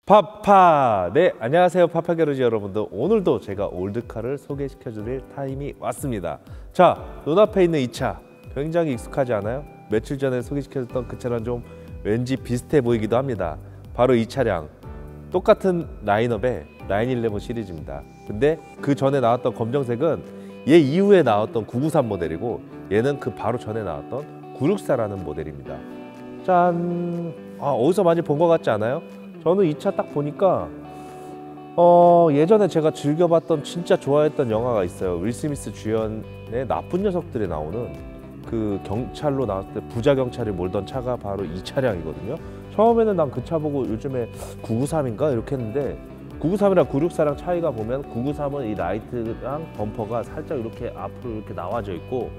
파파! 네, 안녕하세요 파파 게러지 여러분들. 오늘도 제가 올드카를 소개시켜 드릴 타임이 왔습니다. 자, 눈앞에 있는 이 차 굉장히 익숙하지 않아요? 며칠 전에 소개시켜 줬던 그 차랑 좀 왠지 비슷해 보이기도 합니다. 바로 이 차량, 똑같은 라인업의 911 시리즈입니다. 근데 그 전에 나왔던 검정색은 얘 이후에 나왔던 993 모델이고, 얘는 그 바로 전에 나왔던 964라는 모델입니다. 짠! 어디서 많이 본 것 같지 않아요? 저는 이 차 딱 보니까 예전에 제가 즐겨봤던 진짜 좋아했던 영화가 있어요. 윌 스미스 주연의 나쁜 녀석들에 나오는 그 경찰로 나왔을 때 부자 경찰이 몰던 차가 바로 이 차량이거든요. 처음에는 난 그 차 보고 요즘에 993인가 이렇게 했는데, 993이랑 964랑 차이가 보면 993은 이 라이트랑 범퍼가 살짝 이렇게 앞으로 이렇게 나와져 있고,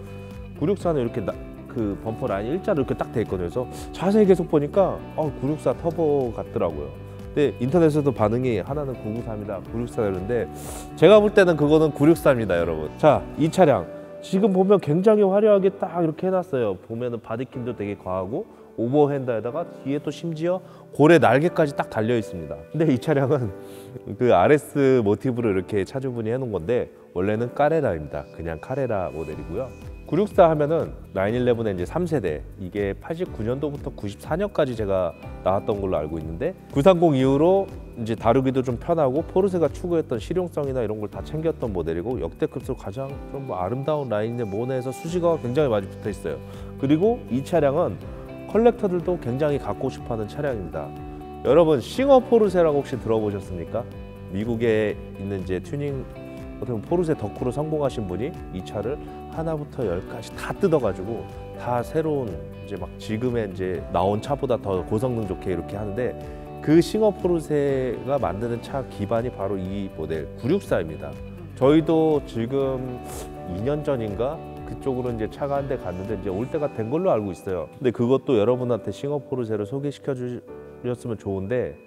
964는 이렇게 그 범퍼 라인이 일자로 이렇게 딱 돼 있거든요. 그래서 자세히 계속 보니까 964 터보 같더라고요. 근데 인터넷에서도 반응이 하나는 993이다, 964 이러는데, 제가 볼 때는 그거는 963입니다, 여러분. 자, 이 차량 지금 보면 굉장히 화려하게 딱 이렇게 해놨어요. 보면은 바디킴도 되게 과하고, 오버핸드에다가 뒤에 또 심지어 고래 날개까지 딱 달려 있습니다. 근데 이 차량은 그 RS 모티브로 이렇게 차주분이 해놓은 건데, 원래는 카레라입니다. 그냥 카레라 모델이고요. 964 하면은 911의 이제 3세대, 이게 89년도부터 94년까지 제가 나왔던 걸로 알고 있는데, 930 이후로 이제 다루기도 좀 편하고 포르쉐가 추구했던 실용성이나 이런 걸 다 챙겼던 모델이고, 역대급으로 가장 좀 아름다운 라인의 모내에서 수식어가 굉장히 많이 붙어 있어요. 그리고 이 차량은 컬렉터들도 굉장히 갖고 싶어하는 차량입니다. 여러분, 싱어 포르쉐라고 혹시 들어보셨습니까? 미국에 있는 이제 튜닝 어떻게 보면 포르쉐 덕후로 성공하신 분이 이 차를 하나부터 열까지 다 뜯어가지고 다 새로운 이제 막 지금의 이제 나온 차보다 더 고성능 좋게 이렇게 하는데, 그 싱어 포르쉐가 만드는 차 기반이 바로 이 모델 964입니다. 저희도 지금 2년 전인가 그쪽으로 이제 차가 한 대 갔는데 이제 올 때가 된 걸로 알고 있어요. 근데 그것도 여러분한테 싱어 포르쉐를 소개시켜 주셨으면 좋은데,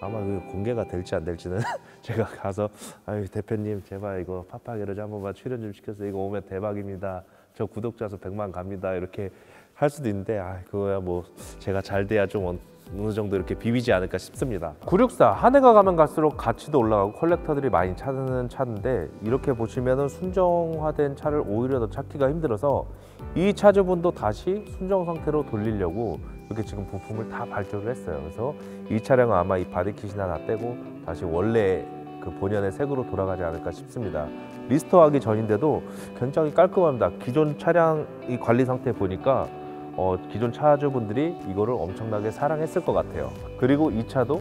아마 그 공개가 될지 안 될지는 제가 가서 아유 대표님 제발 이거 파파 게러지 한 번만 출연 좀 시켜서 이거 오면 대박입니다. 저 구독자 수 100만 갑니다. 이렇게 할 수도 있는데, 그거야 뭐 제가 잘 돼야 좀 어느 정도 이렇게 비비지 않을까 싶습니다. 964 한 해가 가면 갈수록 가치도 올라가고 컬렉터들이 많이 찾는 차인데, 이렇게 보시면은 순정화된 차를 오히려 더 찾기가 힘들어서 이 차주분도 다시 순정 상태로 돌리려고 이렇게 지금 부품을 다 발주를 했어요. 그래서 이 차량은 아마 이 바디킷이나 다 떼고 다시 원래 그 본연의 색으로 돌아가지 않을까 싶습니다. 리스토어하기 전인데도 굉장히 깔끔합니다. 기존 차량 이 관리 상태 보니까 기존 차주분들이 이거를 엄청나게 사랑했을 것 같아요. 그리고 이 차도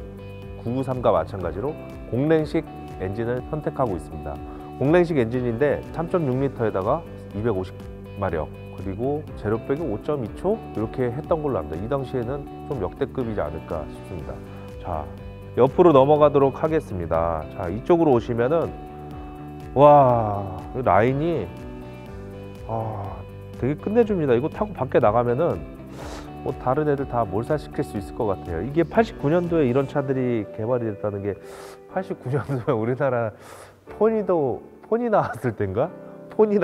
993과 마찬가지로 공랭식 엔진을 선택하고 있습니다. 공랭식 엔진인데 3.6L에다가 250마력, 그리고 제로백이 5.2초 이렇게 했던 걸로 압니다. 이 당시에는 좀 역대급이지 않을까 싶습니다. 자, 옆으로 넘어가도록 하겠습니다. 자, 이쪽으로 오시면은 와, 라인이 되게 끝내줍니다. 이거 타고 밖에 나가면은 뭐 다른 애들 다 몰살시킬 수 있을 것 같아요. 이게 89년도에 이런 차들이 개발이 됐다는 게, 89년도에 우리나라 폰이 나왔을 때인가? 폰이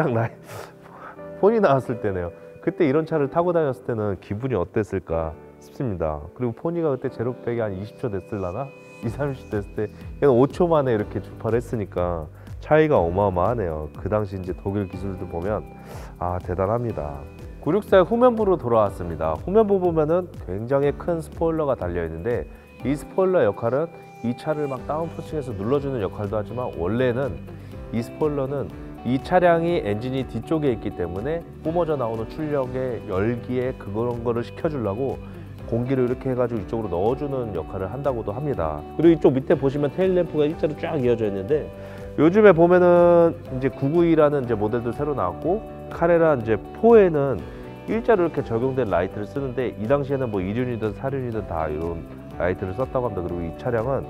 나왔을 때네요. 그때 이런 차를 타고 다녔을 때는 기분이 어땠을까 싶습니다. 그리고 포니가 그때 제로백이 한 20초 됐을라나? 20, 30초 됐을 때 얘는 5초 만에 이렇게 주파를 했으니까 차이가 어마어마하네요. 그 당시 이제 독일 기술들 보면 대단합니다. 964의 후면부로 돌아왔습니다. 후면부 보면은 굉장히 큰 스포일러가 달려 있는데, 이 스포일러 역할은 이 차를 막 다운포칭해서 눌러주는 역할도 하지만, 원래는 이 스포일러는 이 차량이 엔진이 뒤쪽에 있기 때문에 뿜어져 나오는 출력의 열기에 그런 거를 시켜주려고 공기를 이렇게 해가지고 이쪽으로 넣어주는 역할을 한다고도 합니다. 그리고 이쪽 밑에 보시면 테일 램프가 일자로 쫙 이어져 있는데, 요즘에 보면은 이제 992라는 이제 모델도 새로 나왔고, 카레라 이제 4에는 일자로 이렇게 적용된 라이트를 쓰는데, 이 당시에는 뭐 2륜이든 4륜이든 다 이런 라이트를 썼다고 합니다. 그리고 이 차량은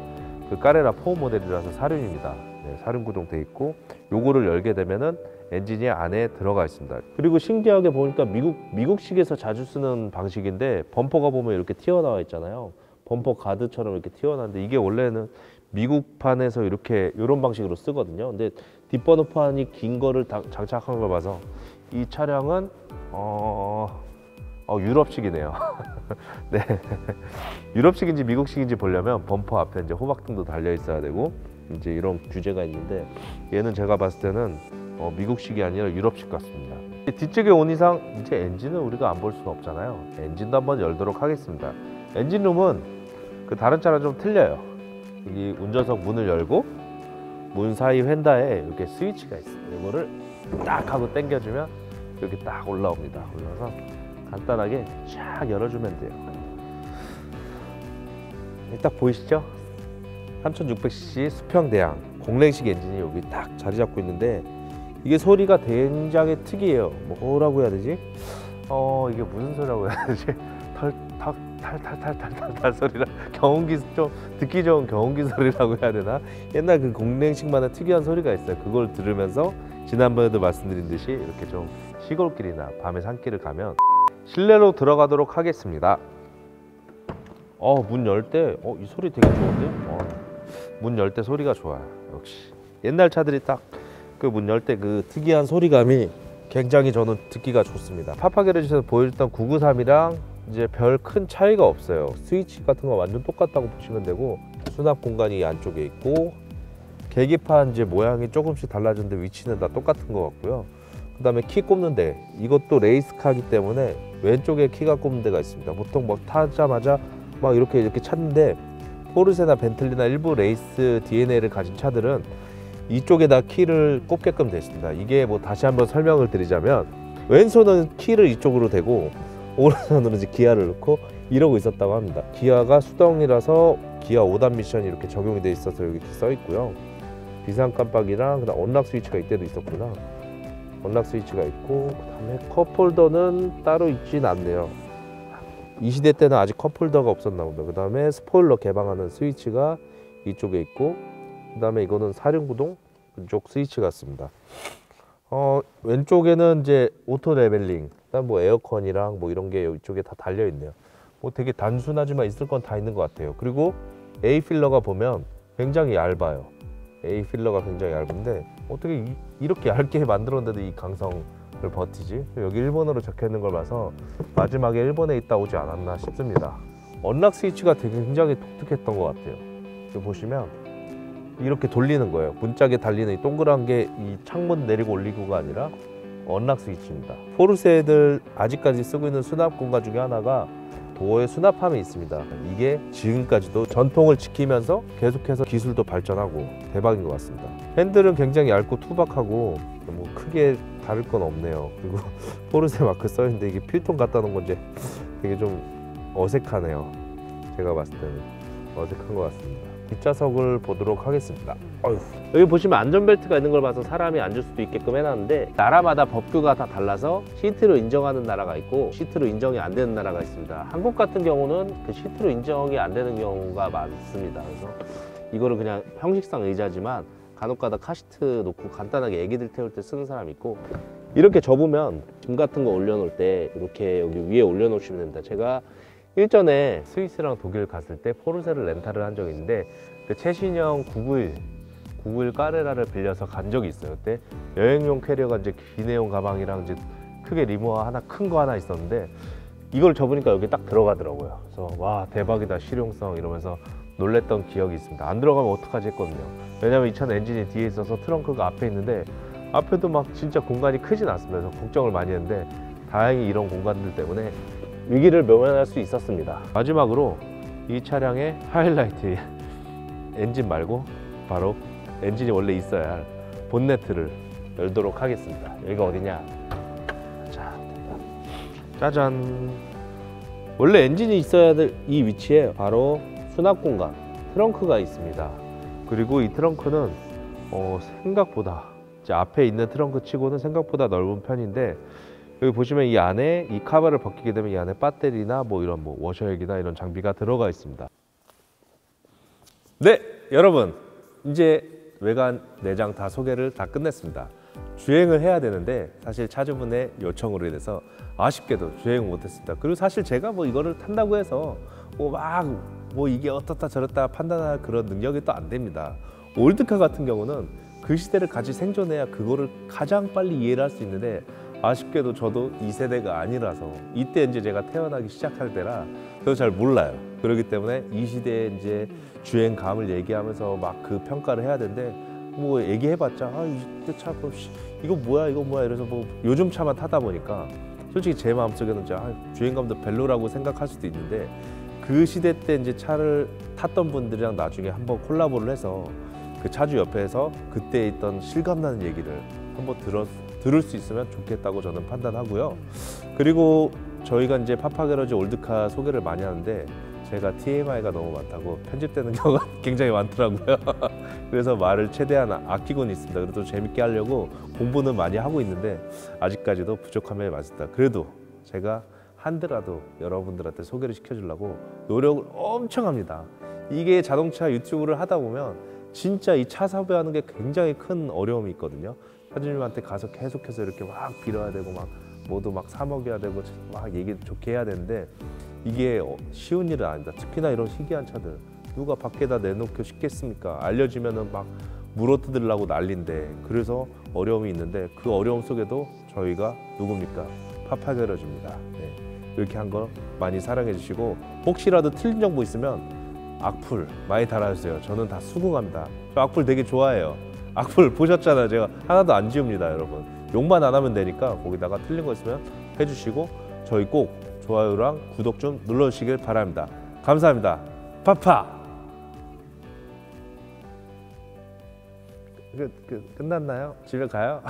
그 카레라 4 모델이라서 4륜입니다. 네, 4륜 구동돼 있고, 요거를 열게 되면은 엔진이 안에 들어가 있습니다. 그리고 신기하게 보니까 미국식에서 자주 쓰는 방식인데, 범퍼가 보면 이렇게 튀어나와 있잖아요. 범퍼 가드처럼 이렇게 튀어나왔는데, 이게 원래는 미국판에서 이런 방식으로 쓰거든요. 근데 뒷번호판이 긴 거를 장착한 걸 봐서 이 차량은 유럽식이네요. 네. 유럽식인지 미국식인지 보려면 범퍼 앞에 이제 호박등도 달려 있어야 되고 이제 이런 규제가 있는데, 얘는 제가 봤을 때는 미국식이 아니라 유럽식 같습니다. 뒤쪽에 온 이상 이제 엔진은 우리가 안 볼 수는 없잖아요. 엔진도 한번 열도록 하겠습니다. 엔진룸은 그 다른 차랑 좀 틀려요. 여기 운전석 문을 열고 문 사이 휀다에 이렇게 스위치가 있어요. 이거를 딱 하고 당겨주면 이렇게 딱 올라옵니다. 올라서 간단하게 쫙 열어주면 돼요. 딱 보이시죠? 3600cc 수평대양 공랭식 엔진이 여기 딱 자리 잡고 있는데, 이게 소리가 굉장히 특이해요. 뭐라고 해야 되지? 이게 무슨 소리라고 해야 되지? 탈탈탈탈탈탈 소리라, 경운기, 좀 듣기 좋은 경운기 소리라고 해야 되나? 옛날 그 공랭식만의 특이한 소리가 있어요. 그걸 들으면서 지난번에도 말씀드린 듯이 이렇게 좀 시골길이나 밤에 산길을 가면. 실내로 들어가도록 하겠습니다. 문 열 때 이 소리 되게 좋은데? 문 열 때 소리가 좋아요. 역시 옛날 차들이 딱 그 문 열 때 그 특이한 소리감이 굉장히 저는 듣기가 좋습니다. 파파게르지에서 보여줬던 993이랑 이제 별 큰 차이가 없어요. 스위치 같은 거 완전 똑같다고 보시면 되고, 수납 공간이 이 안쪽에 있고, 계기판 이제 모양이 조금씩 달라졌는데 위치는 다 똑같은 것 같고요. 그 다음에 키 꼽는 데, 이것도 레이스카기 때문에 왼쪽에 키가 꼽는 데가 있습니다. 보통 뭐 타자마자 막 이렇게 찾는데, 포르쉐나 벤틀리나 일부 레이스 DNA를 가진 차들은 이쪽에다 키를 꼽게끔 되어 있습니다. 이게 뭐 다시 한번 설명을 드리자면, 왼손은 키를 이쪽으로 대고 오른손으로 이제 기아를 넣고 이러고 있었다고 합니다. 기아가 수동이라서 기아 5단 미션이 이렇게 적용이 되어 있어서 여기 써 있고요. 비상 깜빡이랑 그다음 언락 스위치가 이때도 있었구나. 언락 스위치가 있고, 그다음에 컵홀더는 따로 있진 않네요. 이 시대 때는 아직 컵홀더가 없었나 봅니다. 그 다음에 스포일러 개방하는 스위치가 이쪽에 있고, 그 다음에 이거는 사륜구동 이쪽 스위치 같습니다. 왼쪽에는 이제 오토 레벨링, 그다음 뭐 에어컨이랑 뭐 이런 게 이쪽에 다 달려 있네요. 뭐 되게 단순하지만 있을 건 다 있는 것 같아요. 그리고 A 필러가 보면 굉장히 얇아요. A 필러가 굉장히 얇은데 어떻게 이렇게 얇게 만들었는데도 이 강성을 버티지? 여기 일본어로 적혀 있는 걸 봐서 마지막에 일본에 있다 오지 않았나 싶습니다. 언락 스위치가 되게 굉장히 독특했던 것 같아요. 여기 보시면 이렇게 돌리는 거예요. 문짝에 달리는 이 동그란 게 이 창문 내리고 올리고가 아니라 언락 스위치입니다. 포르쉐들 아직까지 쓰고 있는 수납 공간 중에 하나가 도어에 수납함이 있습니다. 이게 지금까지도 전통을 지키면서 계속해서 기술도 발전하고 대박인 것 같습니다. 핸들은 굉장히 얇고 투박하고 뭐 크게 다를 건 없네요. 그리고 포르쉐 마크 써있는데 이게 필통 갖다 놓은 건지 되게 좀 어색하네요. 제가 봤을 때는 어색한 것 같습니다. 뒷좌석을 보도록 하겠습니다. 여기 보시면 안전벨트가 있는 걸 봐서 사람이 앉을 수도 있게끔 해놨는데, 나라마다 법규가 다 달라서 시트로 인정하는 나라가 있고 시트로 인정이 안 되는 나라가 있습니다. 한국 같은 경우는 그 시트로 인정이 안 되는 경우가 많습니다. 그래서 이거를 그냥 형식상 의자지만 간혹가다 카시트 놓고 간단하게 애기들 태울 때 쓰는 사람이 있고, 이렇게 접으면 짐 같은 거 올려놓을 때 이렇게 여기 위에 올려놓으시면 됩니다. 제가 일전에 스위스랑 독일 갔을 때 포르쉐를 렌탈을 한 적이 있는데, 그 최신형 991 까레라를 빌려서 간 적이 있어요. 그때 여행용 캐리어가 이제 기내용 가방이랑 이제 크게 리모아 하나 큰 거 하나 있었는데, 이걸 접으니까 여기 딱 들어가더라고요. 그래서 와 대박이다 실용성 이러면서 놀랬던 기억이 있습니다. 안 들어가면 어떡하지 했거든요. 왜냐면 이 차는 엔진이 뒤에 있어서 트렁크가 앞에 있는데 앞에도 막 진짜 공간이 크진 않습니다. 그래서 걱정을 많이 했는데 다행히 이런 공간들 때문에 위기를 면할 수 있었습니다. 마지막으로 이 차량의 하이라이트, 엔진 말고 바로 엔진이 원래 있어야 할 본네트를 열도록 하겠습니다. 여기가 어디냐? 자, 됐다. 짜잔. 원래 엔진이 있어야 될 이 위치에 바로 수납 공간, 트렁크가 있습니다. 그리고 이 트렁크는 생각보다 이제 앞에 있는 트렁크 치고는 생각보다 넓은 편인데, 여기 보시면 이 안에 이 카바를 벗기게 되면 이 안에 배터리나 뭐 이런 뭐 워셔액이나 이런 장비가 들어가 있습니다. 네, 여러분 이제 외관 내장 다 소개를 다 끝냈습니다. 주행을 해야 되는데 사실 차주분의 요청으로 인해서 아쉽게도 주행 못했습니다. 그리고 사실 제가 뭐 이거를 탄다고 해서 뭐 이게 어떻다 저렇다 판단할 그런 능력이 또 안 됩니다. 올드카 같은 경우는 그 시대를 같이 생존해야 그거를 가장 빨리 이해를 할 수 있는데, 아쉽게도 저도 이 세대가 아니라서 이때 이제 제가 태어나기 시작할 때라 그래서 잘 몰라요. 그렇기 때문에 이 시대의 이제 주행감을 얘기하면서 막 그 평가를 해야 되는데 뭐 얘기해봤자 이때 차 이거 뭐야 이래서 뭐 요즘 차만 타다 보니까 솔직히 제 마음속에는 주행감도 별로라고 생각할 수도 있는데 그 시대 때 이제 차를 탔던 분들이랑 나중에 한번 콜라보를 해서 그 차주 옆에서 그때 있던 실감나는 얘기를 한번 들을 수 있으면 좋겠다고 저는 판단하고요. 그리고 저희가 이제 파파게러지 올드카 소개를 많이 하는데 제가 TMI가 너무 많다고 편집되는 경우가 굉장히 많더라고요. 그래서 말을 최대한 아끼고는 있습니다. 그래도 재밌게 하려고 공부는 많이 하고 있는데 아직까지도 부족함에 맞습니다. 그래도 제가 한드라도 여러분들한테 소개를 시켜주려고 노력을 엄청 합니다. 이게 자동차 유튜브를 하다 보면 진짜 이 차 섭외하는 게 굉장히 큰 어려움이 있거든요. 사장님한테 가서 계속해서 이렇게 막 빌어야 되고 막 모두 막 사 먹여야 되고 막 얘기 좋게 해야 되는데 이게 쉬운 일은 아니다. 특히나 이런 희귀한 차들 누가 밖에다 내놓고 싶겠습니까? 알려지면은 막 물어뜯으려고 난리인데 그래서 어려움이 있는데 그 어려움 속에도 저희가 누굽니까? 파파게러지입니다. 네. 이렇게 한 거 많이 사랑해 주시고 혹시라도 틀린 정보 있으면 악플 많이 달아주세요. 저는 다 수긍합니다. 저 악플 되게 좋아해요. 악플 보셨잖아요. 제가 하나도 안 지웁니다, 여러분. 욕만 안 하면 되니까 거기다가 틀린 거 있으면 해주시고 저희 꼭 좋아요랑 구독 좀 눌러주시길 바랍니다. 감사합니다. 파파! 끝났나요? 집에 가요?